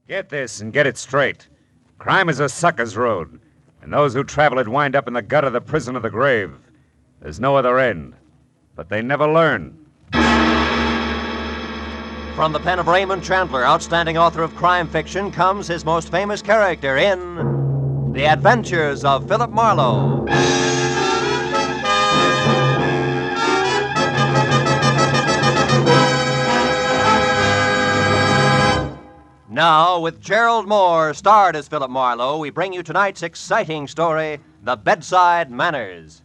Get this and get it straight. Crime is a sucker's road, and those who travel it wind up in the gut of the prison of the grave. There's no other end, but they never learn. From the pen of Raymond Chandler, outstanding author of crime fiction, comes his most famous character in The Adventures of Philip Marlowe. Now, with Gerald Moore, starred as Philip Marlowe, we bring you tonight's exciting story, The Bedside Manners.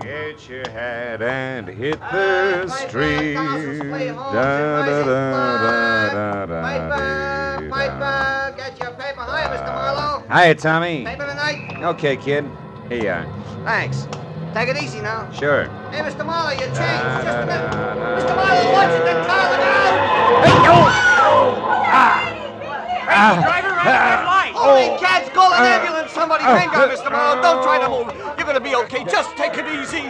Get your hat and hit the street. Piper, get your paper. Hi, Mr. Marlowe. Hiya, Tommy. Paper tonight? Okay, kid. Here you are. Thanks. Take it easy now. Sure. Hey, Mr. Marlowe, your change. Just a minute. Mr. Marlowe, watch it. That car, look out! Crazy driver ran a red light. Holy cats, call an ambulance. Somebody hang on, Mr. Marlowe. Don't try to move. You're going to be okay. Just take it easy.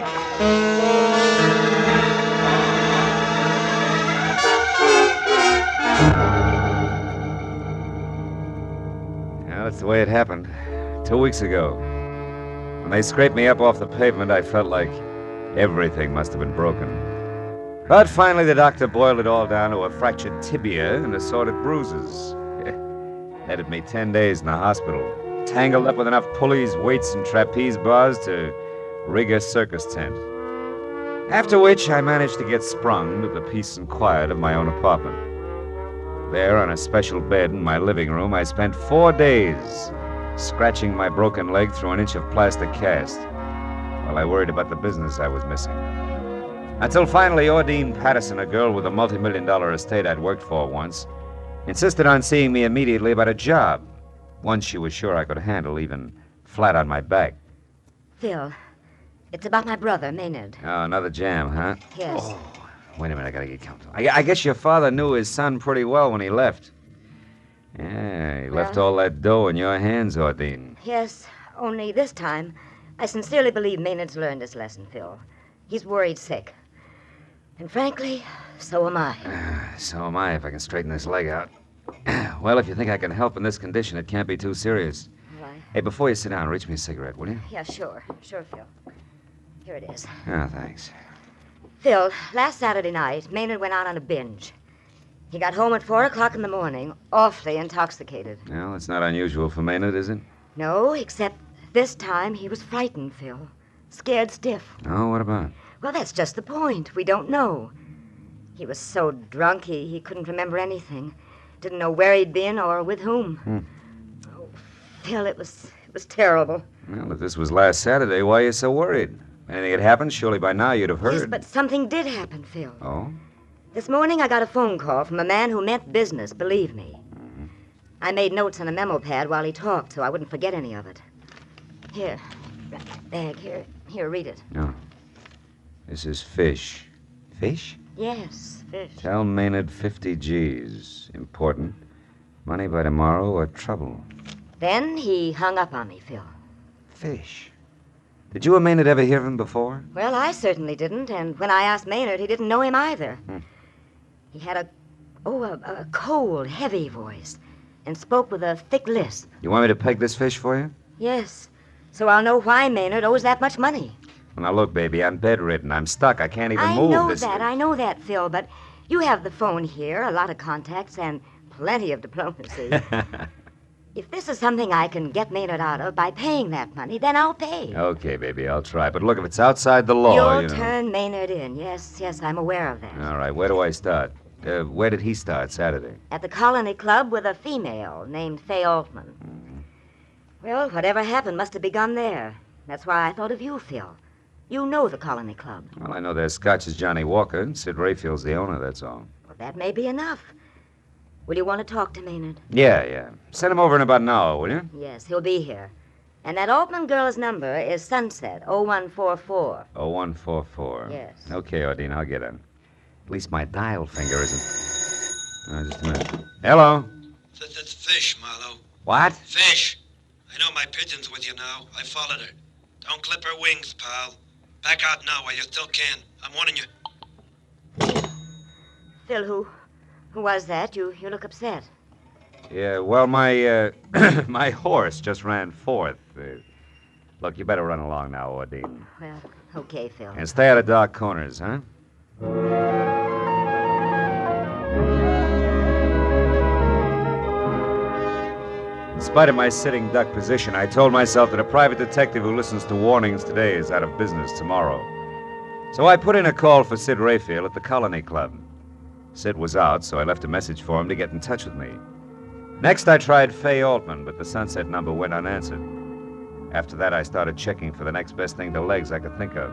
Well, that's the way it happened. 2 weeks ago. When they scraped me up off the pavement, I felt like everything must have been broken. But finally, the doctor boiled it all down to a fractured tibia and assorted bruises. Headed me 10 days in the hospital, tangled up with enough pulleys, weights, and trapeze bars to rig a circus tent. After which, I managed to get sprung to the peace and quiet of my own apartment. There, on a special bed in my living room, I spent 4 days scratching my broken leg through an inch of plastic cast while I worried about the business I was missing. Until finally, Ordine Patterson, a girl with a multi-million-dollar estate I'd worked for once, insisted on seeing me immediately about a job, one she was sure I could handle, even flat on my back. Phil, it's about my brother, Maynard. Oh, another jam, huh? Yes. Oh, wait a minute, I gotta get comfortable. I guess your father knew his son pretty well when he left. Yeah, he left all that dough in your hands, Ordine. Yes, only this time, I sincerely believe Maynard's learned his lesson, Phil. He's worried sick. And frankly, so am I. So am I, if I can straighten this leg out. Well, if you think I can help in this condition, it can't be too serious. All right. Hey, before you sit down, reach me a cigarette, will you? Yeah, sure. Sure, Phil. Here it is. Oh, thanks. Phil, last Saturday night, Maynard went out on a binge. He got home at 4 o'clock in the morning, awfully intoxicated. Well, it's not unusual for Maynard, is it? No, except this time he was frightened, Phil. Scared stiff. Oh, what about? Well, that's just the point. We don't know. He was so drunk he couldn't remember anything. Didn't know where he'd been or with whom. Oh, Phil, it was terrible. Well, if this was last Saturday, why are you so worried? Anything had happened, surely by now you'd have heard. Yes, but something did happen, Phil. Oh? This morning I got a phone call from a man who meant business, believe me. I made notes on a memo pad while he talked so I wouldn't forget any of it. Here, bag, here, read it. No. This is fish. Fish? Yes, fish. Tell Maynard 50 G's. Important. Money by tomorrow or trouble. Then he hung up on me, Phil. Fish. Did you and Maynard ever hear of him before? Well, I certainly didn't, and when I asked Maynard, he didn't know him either. He had a cold, heavy voice and spoke with a thick lisp. You want me to peg this fish for you? Yes, so I'll know why Maynard owes that much money. Well, now look, baby, I'm bedridden. I'm stuck. I can't even move. I know that, Phil, but you have the phone here, a lot of contacts, and plenty of diplomacy. If this is something I can get Maynard out of by paying that money, then I'll pay. Okay, baby, I'll try. But look, if it's outside the law, You'll turn Maynard in. Yes, I'm aware of that. All right, where do I start? Where did he start Saturday? At the Colony Club with a female named Fay Altman. Well, whatever happened must have begun there. That's why I thought of you, Phil. You know the Colony Club. Well, I know their Scotch is Johnny Walker, and Sid Rayfield's the owner, that's all. Well, that may be enough. Will you want to talk to Maynard? Yeah. Send him over in about an hour, will you? Yes, he'll be here. And that Altman girl's number is Sunset, 0144. 0144. Yes. Okay, Ordine, I'll get him. At least my dial finger isn't... just a minute. Hello? That's fish, Marlowe. What? Fish. I know my pigeon's with you now. I followed her. Don't clip her wings, pal. Back out now while you still can. I'm warning you. Phil, who was that? You look upset. Yeah, well, my my horse just ran fourth. Look, you better run along now, Ordine. Well, okay, Phil. And stay out of dark corners, huh? In spite of my sitting duck position, I told myself that a private detective who listens to warnings today is out of business tomorrow. So I put in a call for Sid Refield at the Colony Club. Sid was out, so I left a message for him to get in touch with me. Next, I tried Fay Altman, but the Sunset number went unanswered. After that, I started checking for the next best thing to legs I could think of.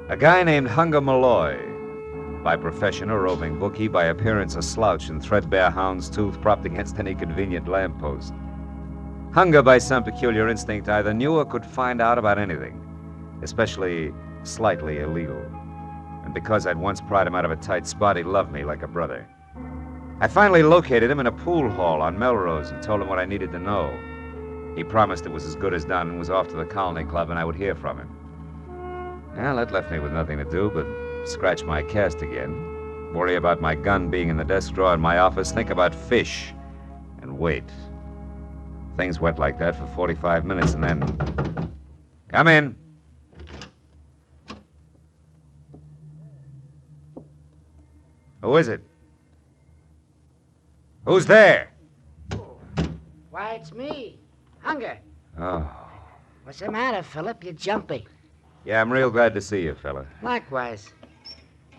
A guy named Hunger Malloy. By profession, a roving bookie, by appearance, a slouch in threadbare hound's tooth propped against any convenient lamppost. Hunger, by some peculiar instinct, either knew or could find out about anything, especially slightly illegal. And because I'd once pried him out of a tight spot, he loved me like a brother. I finally located him in a pool hall on Melrose and told him what I needed to know. He promised it was as good as done and was off to the Colony Club and I would hear from him. Well, that left me with nothing to do but scratch my cast again, worry about my gun being in the desk drawer in my office, think about fish, and wait. Things went like that for 45 minutes and then... Come in. Who is it? Who's there? Why, it's me. Hunger. Oh. What's the matter, Philip? You're jumpy. Yeah, I'm real glad to see you, fella. Likewise.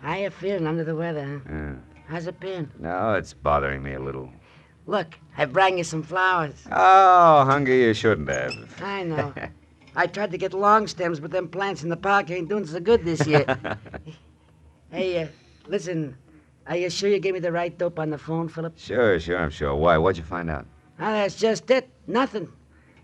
How you feeling under the weather, huh? Yeah. How's it been? No, it's bothering me a little. Look, I brought you some flowers. Oh, Hunger, you shouldn't have. I know. I tried to get long stems, but them plants in the park ain't doing so good this year. Hey, listen, are you sure you gave me the right dope on the phone, Philip? Sure, I'm sure. Why? What'd you find out? Oh, that's just it. Nothing.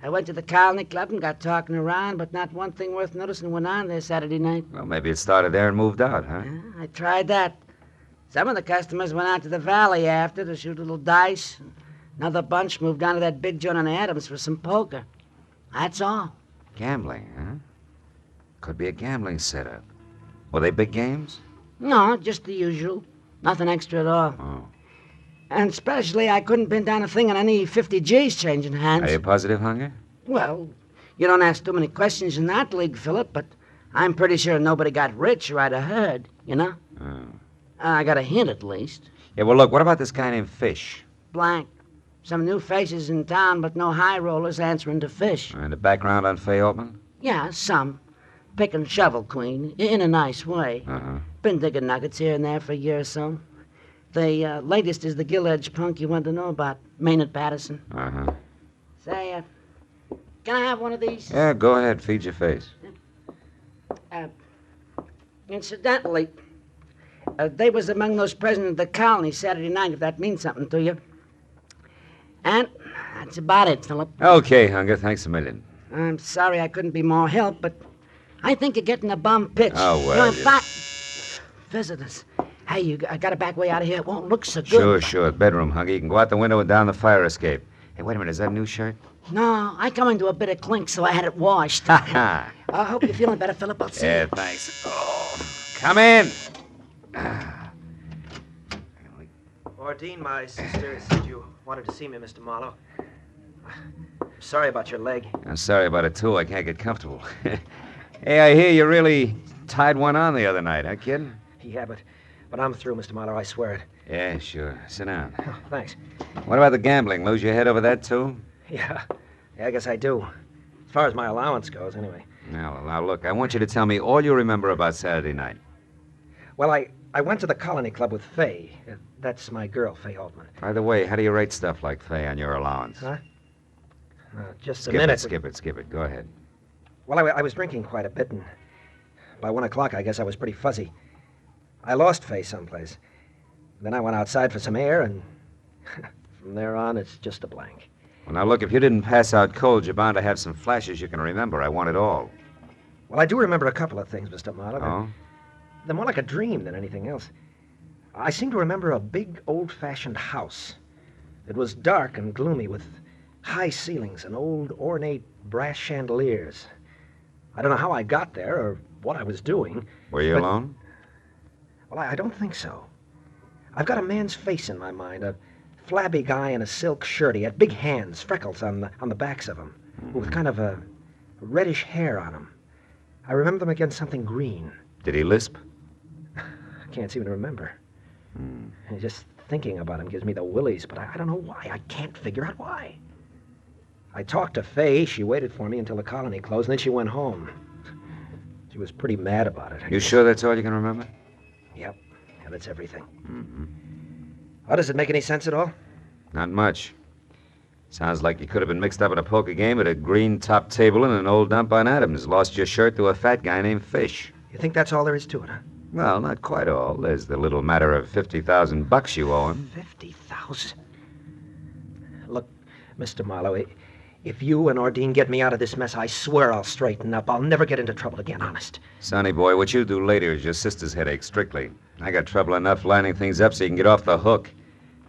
I went to the Colony Club and got talking around, but not one thing worth noticing went on there Saturday night. Well, maybe it started there and moved out, huh? Yeah, I tried that. Some of the customers went out to the valley after to shoot a little dice. Another bunch moved down to that big joint on Adams for some poker. That's all. Gambling, huh? Could be a gambling setup. Were they big games? No, just the usual. Nothing extra at all. Oh. And especially, I couldn't pin down a thing on any 50 G's changing hands. Are you positive, Hunger? Well, you don't ask too many questions in that league, Philip, but I'm pretty sure nobody got rich or I'd have heard, you know? Oh. I got a hint, at least. Yeah, well, look, what about this guy named Fish? Blank. Some new faces in town, but no high rollers answering to Fish. And the background on Fay Altman? Yeah, some. Pick and shovel queen, in a nice way. Uh-huh. Been digging nuggets here and there for a year or so. The latest is the gill-edged punk you want to know about, Maynard Patterson. Uh-huh. Say, can I have one of these? Yeah, go ahead, feed your face. Incidentally, they was among those present at the colony Saturday night, if that means something to you. And that's about it, Philip. Okay, Hunger, thanks a million. I'm sorry I couldn't be more help, but I think you're getting a bum pitch. Oh, well, You know, in you- fact, visitors. Hey, I got to back way out of here. It won't look so good. Sure. Bedroom, Hunger. You can go out the window and down the fire escape. Hey, wait a minute. Is that a new shirt? No, I come into a bit of clink, so I had it washed. Ha! I hope you're feeling better, Philip. I'll see Yeah, you. thanks. Oh, come in. Ordine, my sister, said you wanted to see me, Mr. Marlowe. I'm sorry about your leg. I'm sorry about it, too. I can't get comfortable. Hey, I hear you really tied one on the other night, huh, kid? Yeah, but I'm through, Mr. Marlowe. I swear it. Yeah, sure. Sit down. Oh, thanks. What about the gambling? Lose your head over that, too? Yeah, I guess I do. As far as my allowance goes, anyway. Now, look, I want you to tell me all you remember about Saturday night. Well, I went to the Colony Club with Fay. That's my girl, Fay Altman. By the way, how do you rate stuff like Fay on your allowance? Huh? Just Skip a minute. it. Skip it. Go ahead. Well, I was drinking quite a bit, and by 1 o'clock, I guess I was pretty fuzzy. I lost Fay someplace. Then I went outside for some air, and from there on, it's just a blank. Well, now, look, if you didn't pass out cold, you're bound to have some flashes you can remember. I want it all. Well, I do remember a couple of things, Mr. Marlowe. Oh? They're more like a dream than anything else. I seem to remember a big, old-fashioned house. It was dark and gloomy with high ceilings and old ornate brass chandeliers. I don't know how I got there or what I was doing. Were you alone? Well, I don't think so. I've got a man's face in my mind, a flabby guy in a silk shirt. He had big hands, freckles on the backs of him, with kind of a reddish hair on him. I remember them against something green. Did he lisp? I can't seem to remember. Just thinking about him gives me the willies, but I don't know why. I can't figure out why. I talked to Faye. She waited for me until the colony closed, and then she went home. She was pretty mad about it. You sure that's all you can remember? Yep. Yeah, that's everything. Well, does it make any sense at all? Not much. Sounds like you could have been mixed up in a poker game at a green top table in an old dump on Adams. Lost your shirt to a fat guy named Fish. You think that's all there is to it, huh? Well, not quite all. There's the little matter of $50,000 you owe him. 50,000? Look, Mr. Marlowe, if you and Ordine get me out of this mess, I swear I'll straighten up. I'll never get into trouble again, honest. Sonny boy, what you do later is your sister's headache, strictly. I got trouble enough lining things up so you can get off the hook.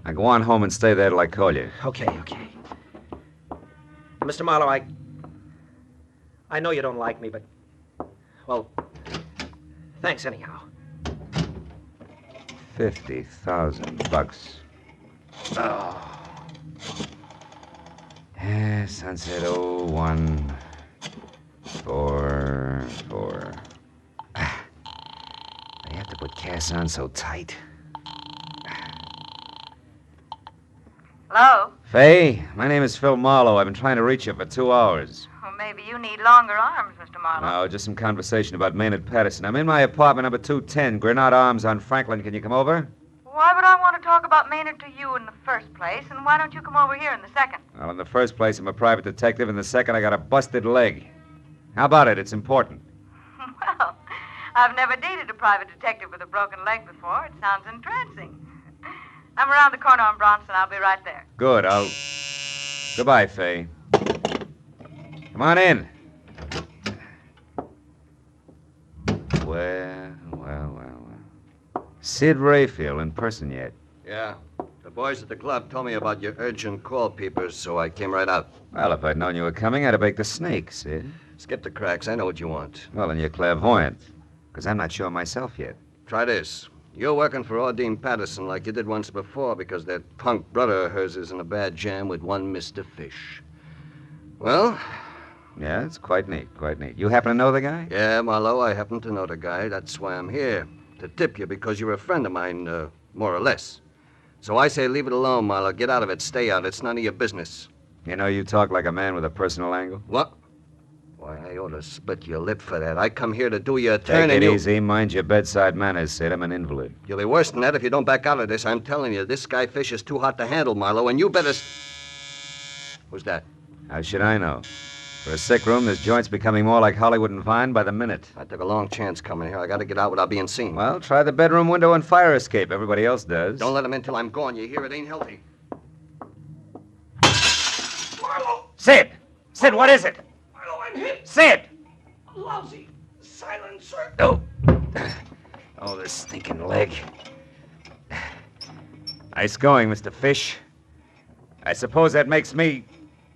Now go on home and stay there till I call you. Okay. Mr. Marlowe, I know you don't like me, but, well, thanks anyhow. $50,000. Oh. Yeah, sunset 01 4 4. I have to put Cass on so tight. Hello? Faye, my name is Phil Marlowe. I've been trying to reach you for 2 hours. Well, maybe you need longer arms, Mr. Marlowe. No, just some conversation about Maynard Patterson. I'm in my apartment, number 210, Grenade Arms on Franklin. Can you come over? Why would I want to talk about Maynard to you in the first place, and why don't you come over here in the second? Well, in the first place, I'm a private detective. In the second, I got a busted leg. How about it? It's important. Well, I've never dated a private detective with a broken leg before. It sounds entrancing. I'm around the corner on Bronson. I'll be right there. Good, Goodbye, Faye. Come on in. Well. Sid Refield in person yet? Yeah. The boys at the club told me about your urgent call, peepers, so I came right out. Well, if I'd known you were coming, I'd have baked the snake, Sid. Skip the cracks. I know what you want. Well, then you're clairvoyant. Because I'm not sure myself yet. Try this. You're working for Ordine Patterson like you did once before because that punk brother of hers is in a bad jam with one Mr. Fish. Well? Yeah, it's quite neat. You happen to know the guy? Yeah, Marlowe, I happen to know the guy. That's why I'm here. To tip you because you're a friend of mine, more or less. So I say leave it alone, Marlowe. Get out of it. Stay out. It's none of your business. You know, you talk like a man with a personal angle. What? Why, I ought to split your lip for that. I come here to do you a turn Take and it easy. Mind your bedside manners, Sid. I'm an invalid. You'll be worse than that if you don't back out of this. I'm telling you, this guy Fish is too hot to handle, Marlowe, and you better... Who's that? How should I know? For a sick room, this joint's becoming more like Hollywood and Vine by the minute. I took a long chance coming here. I got to get out without being seen. Well, try the bedroom window and fire escape. Everybody else does. Don't let him in till I'm gone. You hear? It ain't healthy. Marlowe! Sid! Sid, what is it? Marlowe, I'm hit. Sid! A lousy silencer. Oh. Oh, this stinking leg. Nice going, Mr. Fish. I suppose that makes me...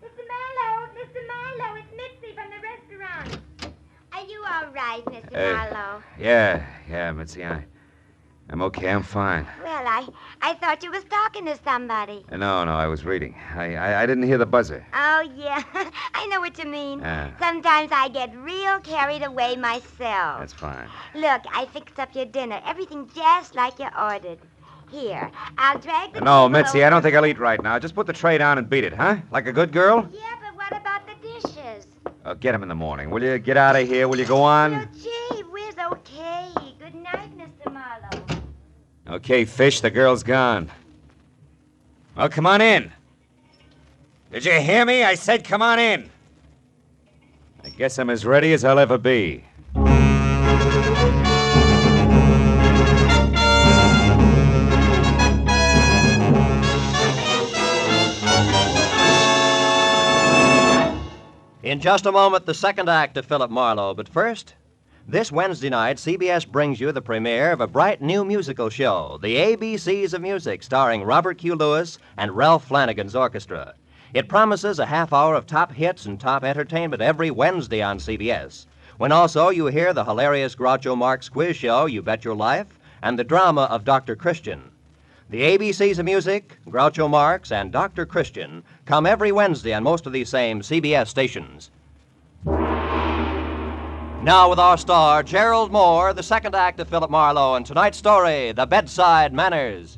Mr. Marlowe, it's Mitzi from the restaurant. Are you all right, Mr. Marlowe? Yeah, Mitzi, I'm okay, I'm fine. Well, I thought you was talking to somebody. No, I was reading. I didn't hear the buzzer. Oh, yeah. I know what you mean. Ah. Sometimes I get real carried away myself. That's fine. Look, I fixed up your dinner. Everything just like you ordered. Here, I'll drag the No, table Mitzi, over. I don't think I'll eat right now. Just put the tray down and beat it, huh? Like a good girl? Yeah, but what about the dishes? Get him in the morning. Will you get out of here? Will you go on? Well, gee whiz, okay. Good night, Mr. Marlowe. Okay, Fish, the girl's gone. Well, come on in. Did you hear me? I said come on in. I guess I'm as ready as I'll ever be. In just a moment, the second act of Philip Marlowe. But first, this Wednesday night, CBS brings you the premiere of a bright new musical show, The ABCs of Music, starring Robert Q. Lewis and Ralph Flanagan's orchestra. It promises a half hour of top hits and top entertainment every Wednesday on CBS, when also you hear the hilarious Groucho Marx quiz show, You Bet Your Life, and the drama of Dr. Christian. The ABCs of music, Groucho Marx, and Dr. Christian come every Wednesday on most of these same CBS stations. Now with our star, Gerald Moore, the second act of Philip Marlowe, and tonight's story, The Bedside Manners.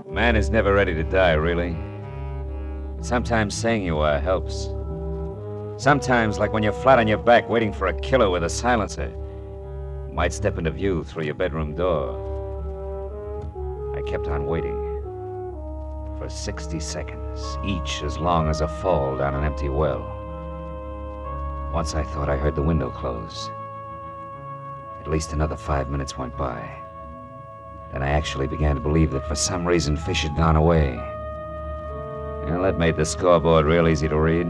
Man is never ready to die, really. Sometimes saying you are helps. Sometimes, like when you're flat on your back waiting for a killer with a silencer, who might step into view through your bedroom door. I kept on waiting for 60 seconds, each as long as a fall down an empty well. Once I thought I heard the window close. At least another 5 minutes went by. Then I actually began to believe that for some reason Fish had gone away. Well, that made the scoreboard real easy to read.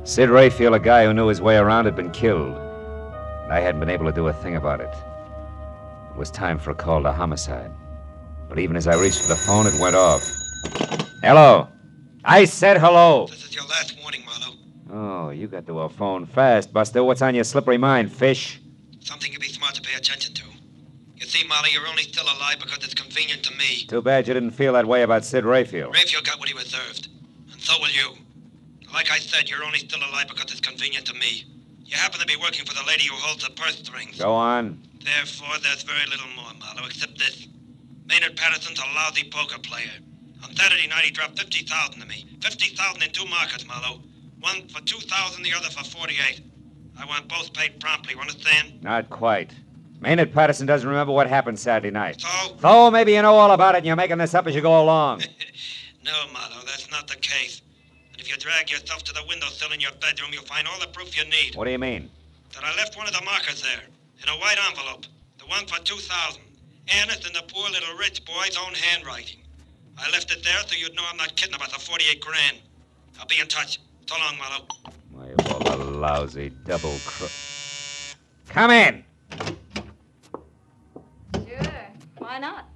Sid Refield, a guy who knew his way around, had been killed. And I hadn't been able to do a thing about it. It was time for a call to homicide. But even as I reached for the phone, it went off. Hello? I said hello. This is your last warning, Marlowe. Oh, you got to a phone fast, Buster. What's on your slippery mind, Fish? Something you'd be smart to pay attention to. You see, Marlowe, you're only still alive because it's convenient to me. Too bad you didn't feel that way about Sid Refield. Refield got what he deserved. And so will you. Like I said, you're only still alive because it's convenient to me. You happen to be working for the lady who holds the purse strings. Go on. Therefore, there's very little more, Marlowe, except this. Maynard Patterson's a lousy poker player. On Saturday night, he dropped 50,000 to me. 50,000 in two markets, Marlowe. One for 2,000, the other for 48. I want both paid promptly, you understand? Not quite. Maynard Patterson doesn't remember what happened Saturday night. So? Maybe you know all about it and you're making this up as you go along. No, Marlowe, that's not the case. And if you drag yourself to the windowsill in your bedroom, you'll find all the proof you need. What do you mean? That I left one of the markers there, in a white envelope. The one for 2,000. Anna's and the poor little rich boy's own handwriting. I left it there so you'd know I'm not kidding about the 48 grand. I'll be in touch. So long, Marlowe. Why, you all a lousy double Come in! Sure. Why not?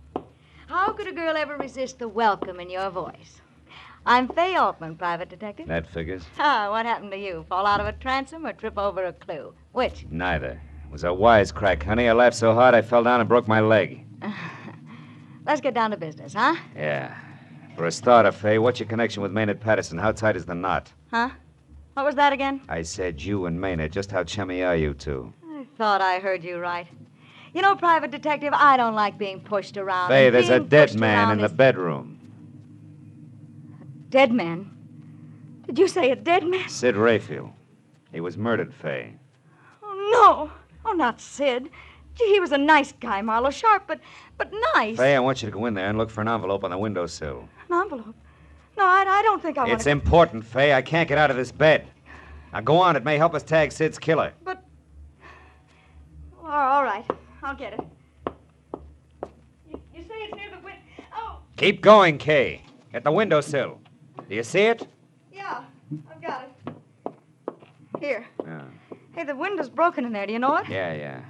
How could a girl ever resist the welcome in your voice? I'm Fay Altman, private detective. That figures. Ah, what happened to you? Fall out of a transom or trip over a clue? Which? Neither. It was a wisecrack, honey. I laughed so hard I fell down and broke my leg. Let's get down to business, huh? Yeah. For a starter, Fay, what's your connection with Maynard Patterson? How tight is the knot? Huh? What was that again? I said you and Maynard. Just how chummy are you two? I thought I heard you right. You know, private detective, I don't like being pushed around. Fay, and there's a being dead pushed man around in the is- bedroom. Dead man? Did you say a dead man? Sid Refield. He was murdered, Fay. Oh, no. Oh, not Sid. Gee, he was a nice guy, Marlowe. Sharp, but nice. Fay, I want you to go in there and look for an envelope on the windowsill. An envelope? No, I don't think I want It's important, Fay. I can't get out of this bed. Now go on. It may help us tag Sid's killer. But... All right. I'll get it. You say it's near the window... Oh, Keep going, Kay. At the windowsill. Do you see it? yeah. I've got it. Here. Yeah. Hey, the window's broken in there. Do you know it? Yeah.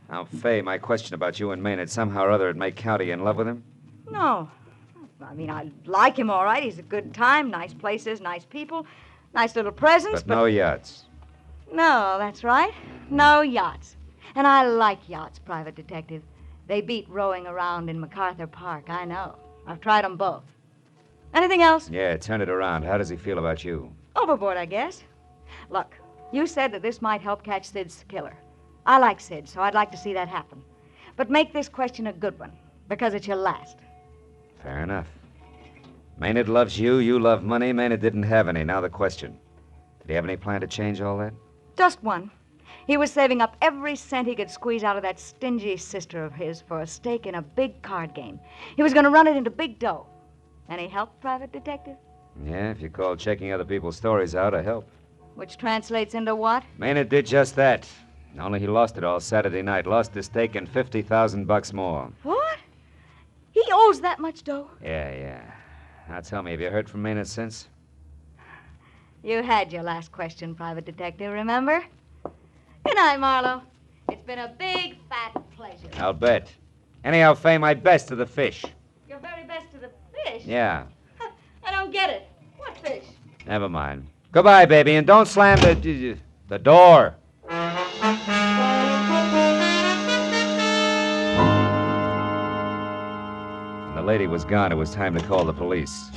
Now, Fay, my question about you and Maynard, somehow or other it may count. Are you in love with him? No. I mean, I like him all right. He's a good time, nice places, nice people, nice little presents, But no yachts. No, that's right. No yachts. And I like yachts, private detective. They beat rowing around in MacArthur Park, I know. I've tried them both. Anything else? Yeah, turn it around. How does he feel about you? Overboard, I guess. Look, you said that this might help catch Sid's killer. I like Sid, so I'd like to see that happen. But make this question a good one, because it's your last. Fair enough. Maynard loves you. You love money. Maynard didn't have any. Now the question. Did he have any plan to change all that? Just one. He was saving up every cent he could squeeze out of that stingy sister of his for a stake in a big card game. He was going to run it into big dough. Any help, private detective? Yeah, if you call checking other people's stories out a help. Which translates into what? Maynard did just that. Only he lost it all Saturday night. Lost his stake and $50,000 more. What? He owes that much dough? Yeah. Now tell me, have you heard from Maynard since? You had your last question, private detective, remember? Good night, Marlowe. It's been a big, fat pleasure. I'll bet. Anyhow, Fay, my best to the fish. Your very best to the fish? Yeah. I don't get it. What fish? Never mind. Goodbye, baby, and don't slam the door. When the lady was gone, it was time to call the police.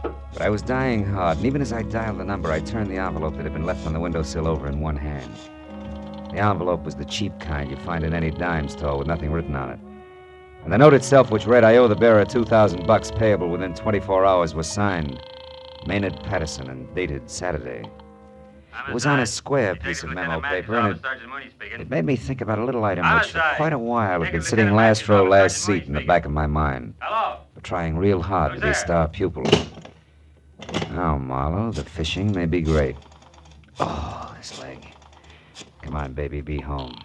But I was dying hard, and even as I dialed the number, I turned the envelope that had been left on the windowsill over in one hand. The envelope was the cheap kind you find in any dime store with nothing written on it. And the note itself, which read, "I owe the bearer $2,000 payable within 24 hours," was signed Maynard Patterson and dated Saturday. It was on a square piece of memo paper, and it made me think about a little item which for quite a while had been sitting last row, last seat in the back of my mind. But trying real hard to be a star pupil. Now, Marlowe, the fishing may be great. Oh, this leg. Come on, baby, be home.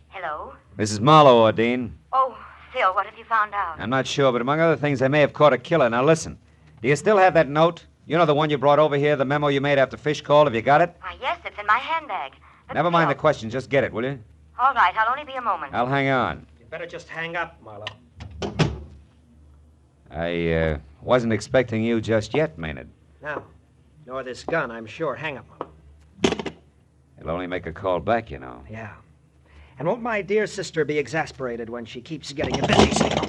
Hello? Mrs. Marlowe, Ordine. Oh, Phil, what have you found out? I'm not sure, but among other things, I may have caught a killer. Now, listen. Do you still have that note? You know the one you brought over here, the memo you made after Fish called? Have you got it? Why, yes, it's in my handbag. But Never mind Phil- the question. Just get it, will you? All right, I'll only be a moment. I'll hang on. You better just hang up, Marlowe. I wasn't expecting you just yet, Maynard. Now, nor this gun, I'm sure. Hang up, Marlowe. It'll only make a call back, you know. Yeah. And won't my dear sister be exasperated when she keeps getting a busy signal?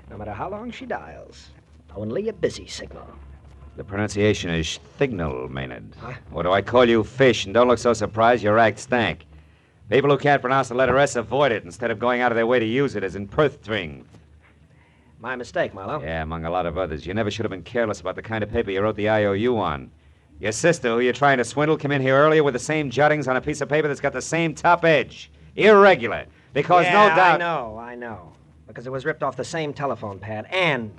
No matter how long she dials, only a busy signal. The pronunciation is thignal, Maynard. Huh? Or do I call you Fish? And don't look so surprised, your act stank. People who can't pronounce the letter S avoid it instead of going out of their way to use it, as in Perthring. My mistake, Marlowe. Yeah, among a lot of others. You never should have been careless about the kind of paper you wrote the IOU on. Your sister, who you're trying to swindle, came in here earlier with the same jottings on a piece of paper that's got the same top edge. Irregular. Because yeah, no doubt... I know. Because it was ripped off the same telephone pad. And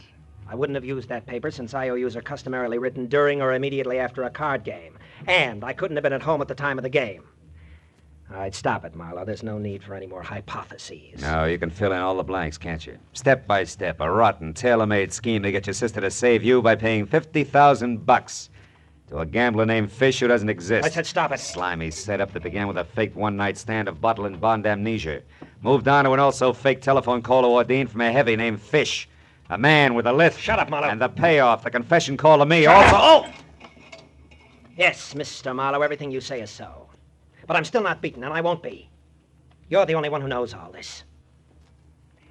I wouldn't have used that paper since IOUs are customarily written during or immediately after a card game. And I couldn't have been at home at the time of the game. All right, stop it, Marlowe. There's no need for any more hypotheses. No, you can fill in all the blanks, can't you? Step by step, a rotten, tailor-made scheme to get your sister to save you by paying $50,000 to a gambler named Fish who doesn't exist. I said stop it. Slimy setup that began with a faked one-night stand of bottle and bond amnesia. Moved on to an also-fake telephone call to Ordine from a heavy named Fish. A man with a lisp. Shut up, Marlowe. And the payoff, the confession call to me. Shut Also... up. Oh! Yes, Mr. Marlowe, everything you say is so. But I'm still not beaten, and I won't be. You're the only one who knows all this.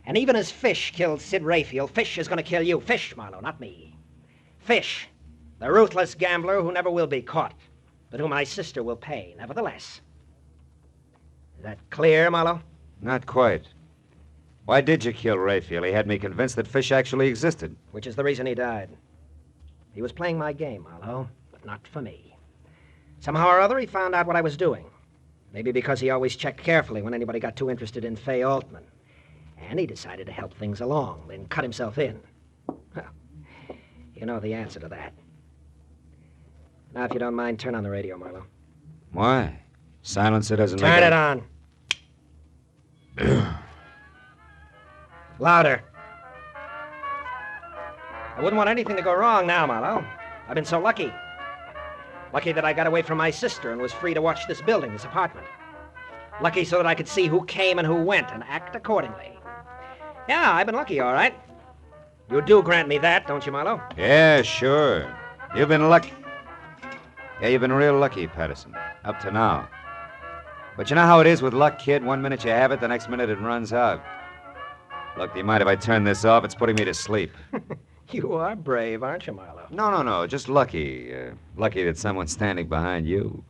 And even as Fish killed Sid Rayfield, Fish is going to kill you. Fish, Marlowe, not me. Fish, the ruthless gambler who never will be caught, but who my sister will pay, nevertheless. Is that clear, Marlowe? Not quite. Why did you kill Rayfield? He had me convinced that Fish actually existed. Which is the reason he died. He was playing my game, Marlowe, but not for me. Somehow or other, he found out what I was doing. Maybe because he always checked carefully when anybody got too interested in Fay Altman. And he decided to help things along, then cut himself in. Well, you know the answer to that. Now, if you don't mind, turn on the radio, Marlowe. Why? Silencer doesn't make Turn it on. Louder. I wouldn't want anything to go wrong now, Marlowe. I've been so lucky. Lucky that I got away from my sister and was free to watch this building, this apartment. Lucky so that I could see who came and who went and act accordingly. Yeah, I've been lucky, all right. You do grant me that, don't you, Marlowe? Yeah, sure. You've been lucky. Yeah, you've been real lucky, Patterson. Up to now. But you know how it is with luck, kid? 1 minute you have it, the next minute it runs out. Look, do you mind if I turn this off? It's putting me to sleep. You are brave, aren't you, Marlowe? No. Just lucky. Lucky that someone's standing behind you.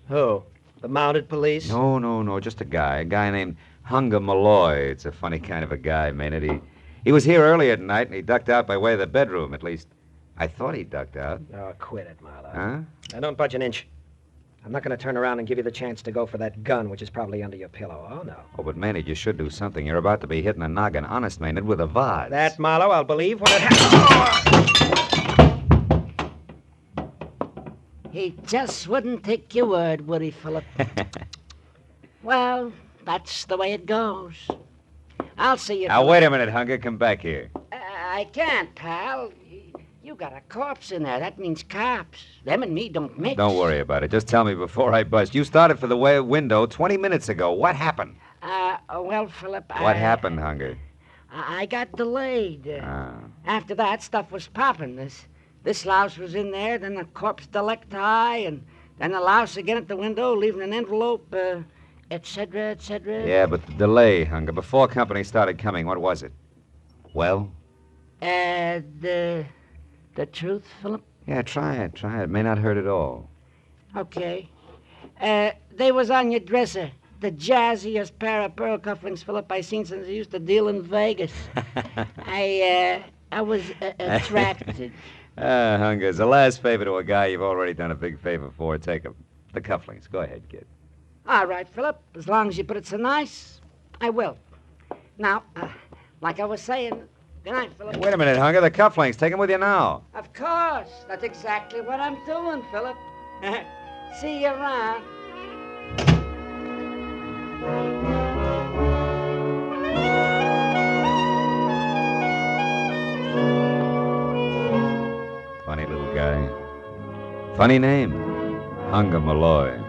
Who? The mounted police? No. Just a guy named Hunger Malloy. It's a funny kind of a guy, Maynard. He was here earlier tonight, and he ducked out by way of the bedroom. At least, I thought he ducked out. Oh, quit it, Marlowe. Huh? Now, don't budge an inch. I'm not going to turn around and give you the chance to go for that gun, which is probably under your pillow. Oh, no. Oh, but Maynard, you should do something. You're about to be hitting a noggin. Honest, Maynard, with a vase. That, Marlowe, I'll believe when it happens. He just wouldn't take your word, would he, Philip? Well, that's the way it goes. I'll see you. Now, wait a minute, Hunger. Come back here. I can't, pal. You You got a corpse in there. That means cops. Them and me don't mix. Don't worry about it. Just tell me before I bust. You started for the window 20 minutes ago. What happened? Well, Philip, What happened, Hunger? I got delayed. Ah. After that, stuff was popping. This louse was in there, then the corpse delecti, and then the louse again at the window, leaving an envelope, et cetera, et cetera. Yeah, but the delay, Hunger. Before company started coming, what was it? Well? The truth, Philip? Yeah, try it. May not hurt at all. Okay. They was on your dresser. The jazziest pair of pearl cufflinks, Philip, I seen since I used to deal in Vegas. I was attracted. Hunger, as a last favor to a guy you've already done a big favor for, take him. The cufflinks. Go ahead, kid. All right, Philip. As long as you put it so nice, I will. Now, like I was saying, good night, Philip. Wait a minute, Hunger. The cufflinks. Take them with you now. Of course. That's exactly what I'm doing, Philip. See you around. Funny little guy. Funny name. Hunger Malloy.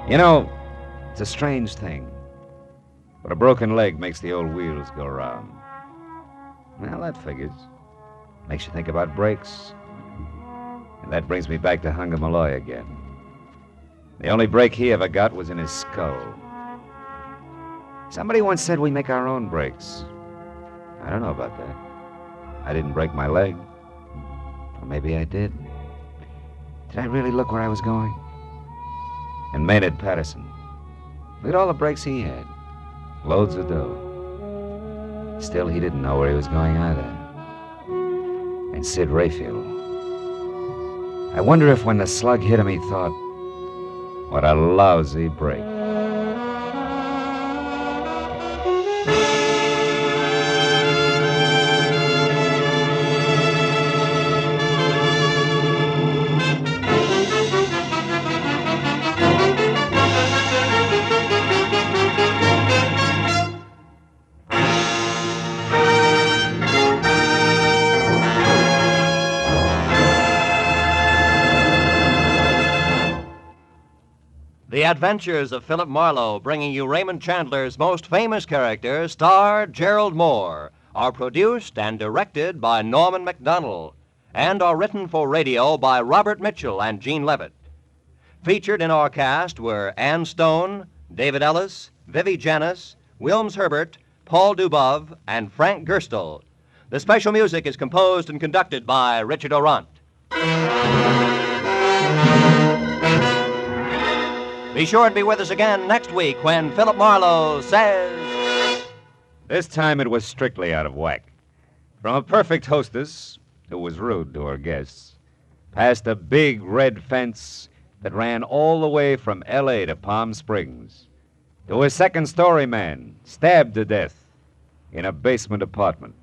You know, it's a strange thing, but a broken leg makes the old wheels go round. Well, that figures. Makes you think about brakes. And that brings me back to Hunger Malloy again. The only break he ever got was in his skull. Somebody once said we make our own brakes. I don't know about that. I didn't break my leg. Or maybe I did. Did I really look where I was going? And Maynard Patterson. Look at all the brakes he had. Loads of dough. Still, he didn't know where he was going either. And Sid Rayfield. I wonder if when the slug hit him, he thought, what a lousy break. The Adventures of Philip Marlowe, bringing you Raymond Chandler's most famous character, star Gerald Moore, are produced and directed by Norman MacDonald and are written for radio by Robert Mitchell and Gene Levitt. Featured in our cast were Ann Stone, David Ellis, Vivi Janis, Wilms Herbert, Paul Dubov, and Frank Gerstle. The special music is composed and conducted by Richard Orant. Be sure and be with us again next week when Philip Marlowe says... This time it was strictly out of whack. From a perfect hostess, who was rude to her guests, past a big red fence that ran all the way from L.A. to Palm Springs, to a second-story man stabbed to death in a basement apartment.